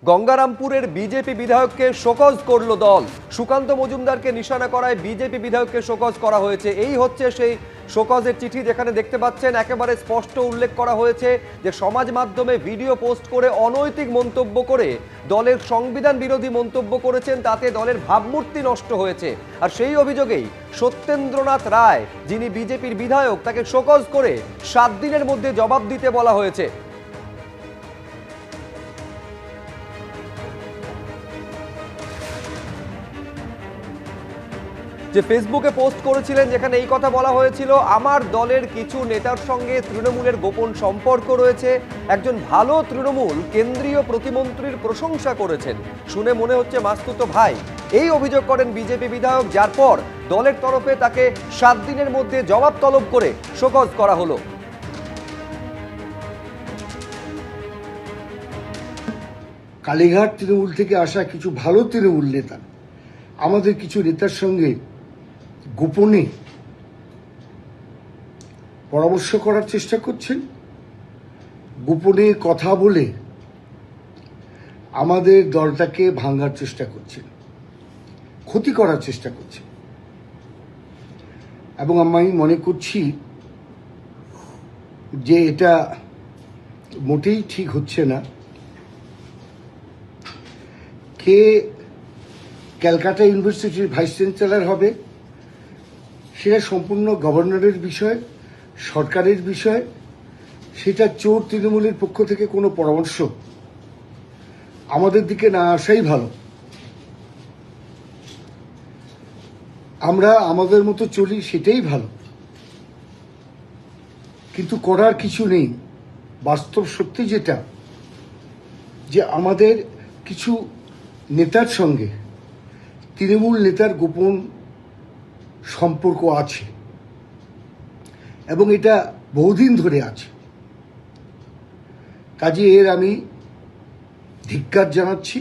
গঙ্গারামপুরের BJP বিধায়ককে show cause করল দল। সুকান্ত মজুমদারকে নিশানা করায় বিজেপি বিধায়ককে শোকজ করা হয়েছে। এই হচ্ছে সেই শোকজের চিঠি, যেখানে দেখতে পাচ্ছেন একেবারে স্পষ্ট উল্লেখ করা হয়েছে যে সমাজ মাধ্যমে ভিডিও পোস্ট করে অনৈতিক মন্তব্য করে দলের সংবিধান বিরোধী মন্তব্য করেছেন, তাতে দলের ভাবমূর্তি নষ্ট হয়েছে। আর সেই অভিযোগেই সত্যেন্দ্রনাথ রায়, যিনি বিজেপির বিধায়ক, তাকে শোকজ করে 7 দিনের মধ্যে জবাব দিতে বলা হয়েছে। যে ফেসবুকে পোস্ট করেছিলেন, যেখানে এই কথা বলা হয়েছিল, আমার দলের কিছু নেতার সঙ্গে তৃণমূলের গোপন সম্পর্ক রয়েছে। একজন ভালো তৃণমূল কেন্দ্রীয় প্রতিমন্ত্রীর প্রশংসা করেছেন, শুনে মনে হচ্ছে মাস্তুতো ভাই। এই অভিযোগ করেন বিজেপি বিধায়ক, যার পর দলের তরফে তাকে 7 দিনের মধ্যে জবাব তলব করে শোকজ করা হলো। কালীঘাট তৃণমূল থেকে আসা কিছু ভালো তৃণমূল নেতা আমাদের কিছু নেতার সঙ্গে গোপনে পরামর্শ করার চেষ্টা করছেন, গোপনে কথা বলে আমাদের দলটাকে ভাঙার চেষ্টা করছেন, ক্ষতি করার চেষ্টা করছেন। এবং আমি মনে করছি যে এটা মোটেই ঠিক হচ্ছে না। কে ক্যালকাটা ইউনিভার্সিটির ভাইস চ্যান্সেলর হবে সেটা সম্পূর্ণ গভর্নরের বিষয়, সরকারের বিষয়। সেটা চোর তৃণমূলের পক্ষ থেকে কোনো পরামর্শ আমাদের দিকে না আসাই ভালো। আমরা আমাদের মতো চলি, সেটাই ভালো। কিন্তু করার কিছু নেই। বাস্তব সত্যি যেটা, যে আমাদের কিছু নেতার সঙ্গে তৃণমূল নেতার গোপন সম্পর্ক আছে এবং এটা বহুদিন ধরে আছে। কাজে এর আমি ধিক্কার জানাচ্ছি।